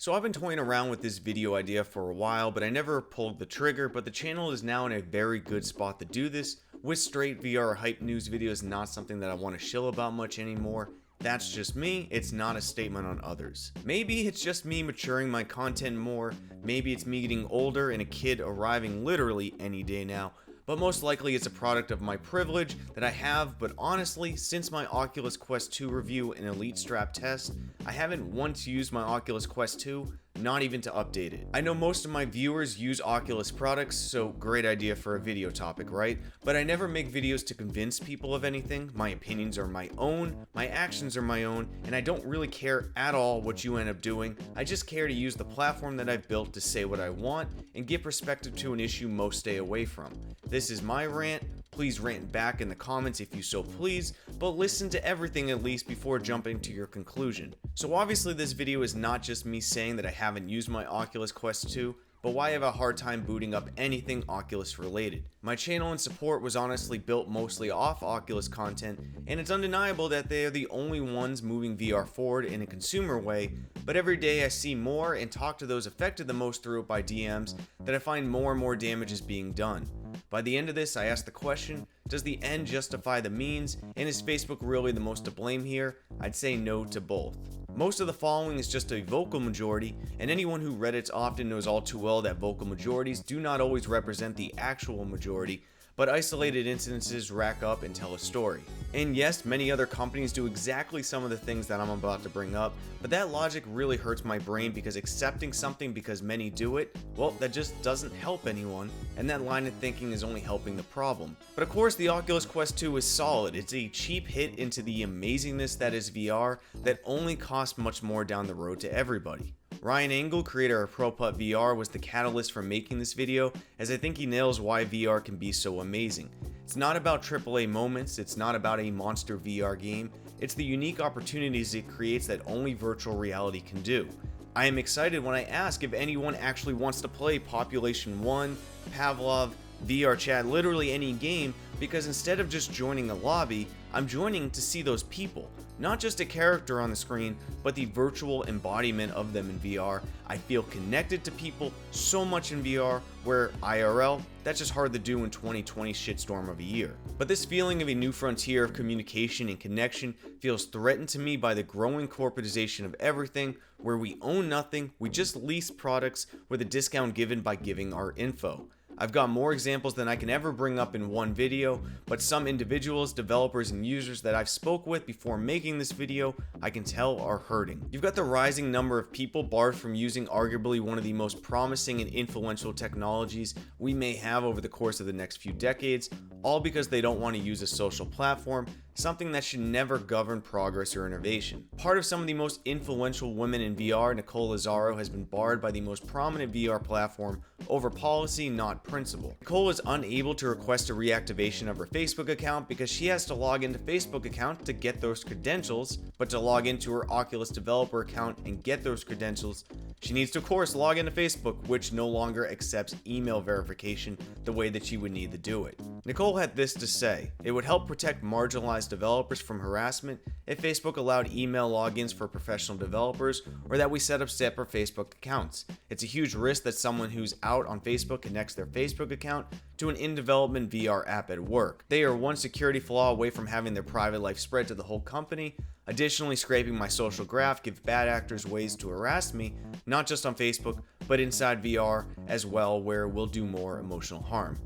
So I've been toying around with this video idea for a while, but I never pulled the trigger, but the channel is now in a very good spot to do this, with straight VR hype news videos not something that I want to shill about much anymore. That's just me, it's not a statement on others. Maybe it's just me maturing my content more, maybe it's me getting older and a kid arriving literally any day now, but most likely it's a product of my privilege that I have. But honestly, since my Oculus Quest 2 review and Elite Strap test, I haven't once used my Oculus Quest 2, not even to update it. I know most of my viewers use Oculus products, so great idea for a video topic, right? But I never make videos to convince people of anything. My opinions are my own, my actions are my own, and I don't really care at all what you end up doing. I just care to use the platform that I've built to say what I want and give perspective to an issue most stay away from. This is my rant. Please rant back in the comments if you so please, but listen to everything at least before jumping to your conclusion. So obviously this video is not just me saying that I haven't used my Oculus Quest 2, but why I have a hard time booting up anything Oculus related. My channel and support was honestly built mostly off Oculus content, and it's undeniable that they are the only ones moving VR forward in a consumer way, but every day I see more and talk to those affected the most through it by DMs that I find more and more damage is being done. By the end of this, I ask the question, does the end justify the means, and is Facebook really the most to blame here? I'd say no to both. Most of the following is just a vocal majority, and anyone who Reddits often knows all too well that vocal majorities do not always represent the actual majority, but isolated incidences rack up and tell a story. And yes, many other companies do exactly some of the things that I'm about to bring up, but that logic really hurts my brain because accepting something because many do it, well, that just doesn't help anyone, and that line of thinking is only helping the problem. But of course, the Oculus Quest 2 is solid. It's a cheap hit into the amazingness that is VR that only costs much more down the road to everybody. Ryan Engel, creator of ProPutt VR, was the catalyst for making this video, as I think he nails why VR can be so amazing. It's not about AAA moments, it's not about a monster VR game, it's the unique opportunities it creates that only virtual reality can do. I am excited when I ask if anyone actually wants to play Population 1, Pavlov, VR Chat, literally any game, because instead of just joining a lobby, I'm joining to see those people. Not just a character on the screen, but the virtual embodiment of them in VR. I feel connected to people so much in VR, where IRL, that's just hard to do in 2020 shitstorm of a year. But this feeling of a new frontier of communication and connection feels threatened to me by the growing corporatization of everything, where we own nothing, we just lease products with a discount given by giving our info. I've got more examples than I can ever bring up in one video, but some individuals, developers, and users that I've spoke with before making this video, I can tell are hurting. You've got the rising number of people barred from using arguably one of the most promising and influential technologies we may have over the course of the next few decades, all because they don't want to use a social platform, something that should never govern progress or innovation. Part of some of the most influential women in VR, Nicole Lazzaro, has been barred by the most prominent VR platform over policy, not principle. Nicole is unable to request a reactivation of her Facebook account because she has to log into Facebook account to get those credentials, but to log into her Oculus developer account and get those credentials, she needs to of course log into Facebook, which no longer accepts email verification the way that she would need to do it. Nicole had this to say: it would help protect marginalized developers from harassment if Facebook allowed email logins for professional developers, or that we set up separate Facebook accounts. It's a huge risk that someone who's out on Facebook connects their Facebook account to an in-development VR app at work. They are one security flaw away from having their private life spread to the whole company. Additionally, scraping my social graph gives bad actors ways to harass me, not just on Facebook, but inside VR as well, where it will do more emotional harm.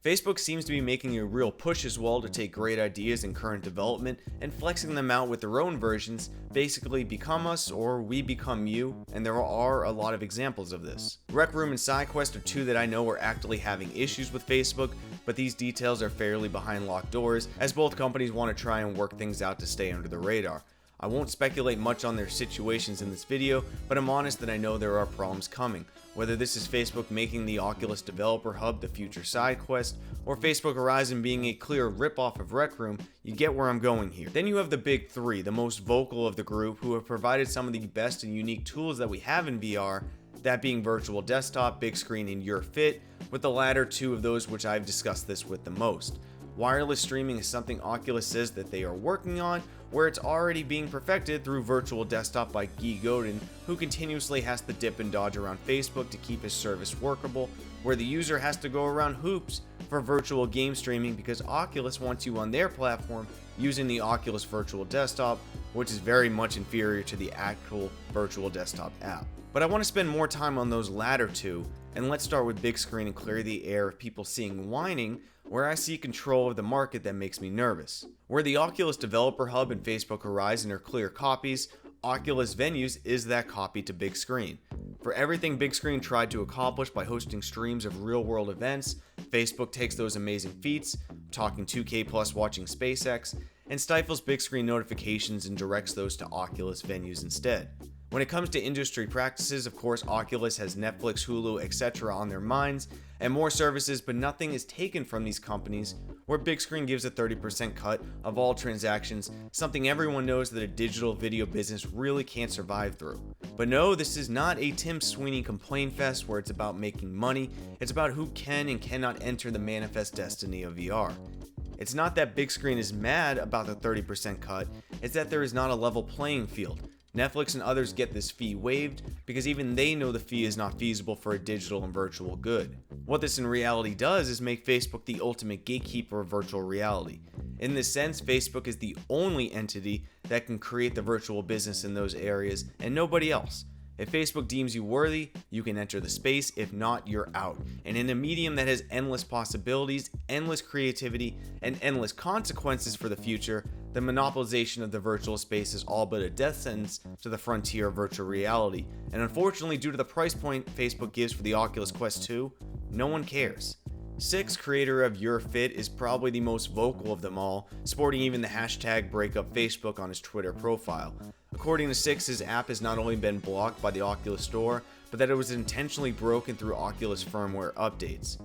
Facebook seems to be making a real push as well to take great ideas in current development and flexing them out with their own versions, basically become us or we become you, and there are a lot of examples of this. Rec Room and SideQuest are two that I know are actively having issues with Facebook, but these details are fairly behind locked doors, as both companies want to try and work things out to stay under the radar. I won't speculate much on their situations in this video, but I'm honest that I know there are problems coming. Whether this is Facebook making the Oculus Developer Hub the future SideQuest, or Facebook Horizon being a clear ripoff of Rec Room, you get where I'm going here. Then you have the big three, the most vocal of the group, who have provided some of the best and unique tools that we have in VR, that being virtual desktop, big screen, and Your Fit, with the latter two of those which I've discussed this with the most. Wireless streaming is something Oculus says that they are working on, where it's already being perfected through virtual desktop by Guy Godin, who continuously has to dip and dodge around Facebook to keep his service workable, where the user has to go around hoops for virtual game streaming because Oculus wants you on their platform using the Oculus Virtual Desktop, which is very much inferior to the actual virtual desktop app. But I want to spend more time on those latter two, and let's start with big screen and clear the air of people seeing whining, where I see control of the market that makes me nervous. Where the Oculus Developer Hub and Facebook Horizon are clear copies, Oculus Venues is that copy to big screen. For everything big screen tried to accomplish by hosting streams of real-world events, Facebook takes those amazing feats, talking 2K plus watching SpaceX, and stifles big screen notifications and directs those to Oculus Venues instead. When it comes to industry practices, of course, Oculus has Netflix, Hulu, etc. on their minds, and more services, but nothing is taken from these companies, where big screen gives a 30% cut of all transactions, something everyone knows that a digital video business really can't survive through. But no, this is not a Tim Sweeney complaint fest where it's about making money, it's about who can and cannot enter the manifest destiny of VR. It's not that big screen is mad about the 30% cut, it's that there is not a level playing field. Netflix and others get this fee waived because even they know the fee is not feasible for a digital and virtual good. What this in reality does is make Facebook the ultimate gatekeeper of virtual reality. In this sense, Facebook is the only entity that can create the virtual business in those areas and nobody else. If Facebook deems you worthy, you can enter the space. If not, you're out. And in a medium that has endless possibilities, endless creativity, and endless consequences for the future, the monopolization of the virtual space is all but a death sentence to the frontier of virtual reality. And unfortunately, due to the price point Facebook gives for the Oculus Quest 2, no one cares. Six, creator of Your Fit, is probably the most vocal of them all, sporting even the hashtag #BreakUpFacebook on his Twitter profile. According to Six, his app has not only been blocked by the Oculus Store, but that it was intentionally broken through Oculus firmware updates.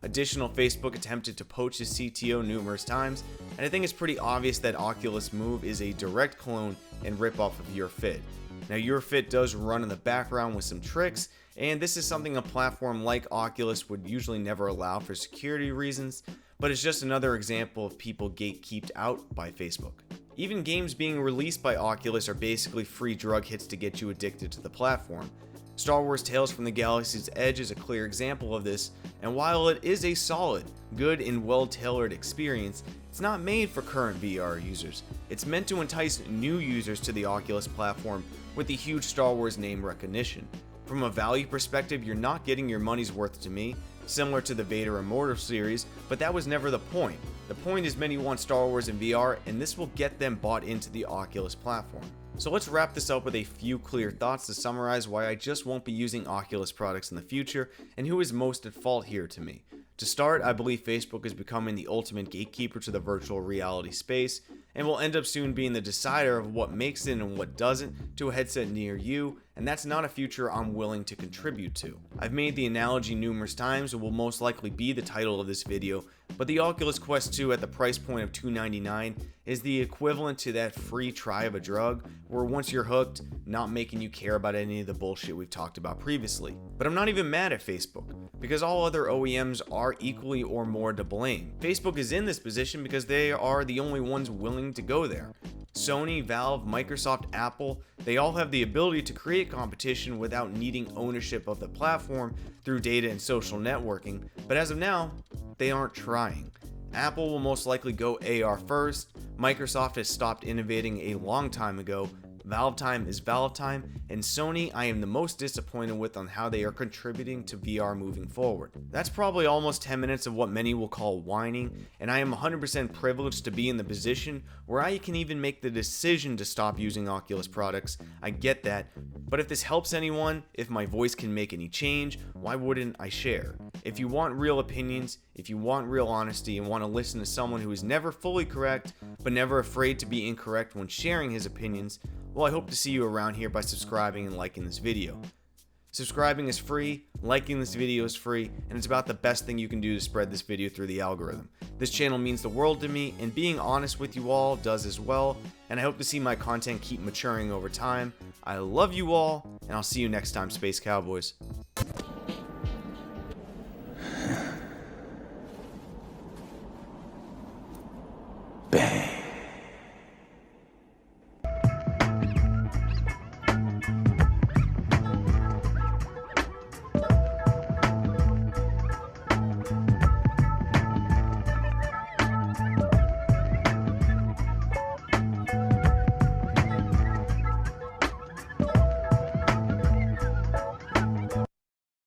Additional, Facebook attempted to poach his CTO numerous times, and I think it's pretty obvious that Oculus Move is a direct clone and ripoff of Your Fit. Now, Your Fit does run in the background with some tricks, and this is something a platform like Oculus would usually never allow for security reasons, but it's just another example of people gatekeeped out by Facebook. Even games being released by Oculus are basically free drug hits to get you addicted to the platform. Star Wars Tales from the Galaxy's Edge is a clear example of this, and while it is a solid, good, and well-tailored experience, it's not made for current VR users. It's meant to entice new users to the Oculus platform with the huge Star Wars name recognition. From a value perspective, you're not getting your money's worth to me, similar to the Vader Immortal series, but that was never the point. The point is many want Star Wars in VR, and this will get them bought into the Oculus platform. So let's wrap this up with a few clear thoughts to summarize why I just won't be using Oculus products in the future, and who is most at fault here to me. To start, I believe Facebook is becoming the ultimate gatekeeper to the virtual reality space, and will end up soon being the decider of what makes it and what doesn't to a headset near you, and that's not a future I'm willing to contribute to. I've made the analogy numerous times and will most likely be the title of this video, but the Oculus Quest 2 at the price point of $299 is the equivalent to that free try of a drug, where once you're hooked, not making you care about any of the bullshit we've talked about previously. But I'm not even mad at Facebook, because all other OEMs are equally or more to blame. Facebook is in this position because they are the only ones willing to go there. Sony, Valve, Microsoft, Apple, they all have the ability to create competition without needing ownership of the platform through data and social networking, but as of now, they aren't trying. Apple will most likely go AR first, Microsoft has stopped innovating a long time ago, Valve time is Valve time, and Sony I am the most disappointed with on how they are contributing to VR moving forward. That's probably almost 10 minutes of what many will call whining, and I am 100% privileged to be in the position where I can even make the decision to stop using Oculus products. I get that, but if this helps anyone, if my voice can make any change, why wouldn't I share? If you want real opinions, if you want real honesty and want to listen to someone who is never fully correct, but never afraid to be incorrect when sharing his opinions, well, I hope to see you around here by subscribing and liking this video. Subscribing is free, liking this video is free, and it's about the best thing you can do to spread this video through the algorithm. This channel means the world to me, and being honest with you all does as well, and I hope to see my content keep maturing over time. I love you all, and I'll see you next time, Space Cowboys.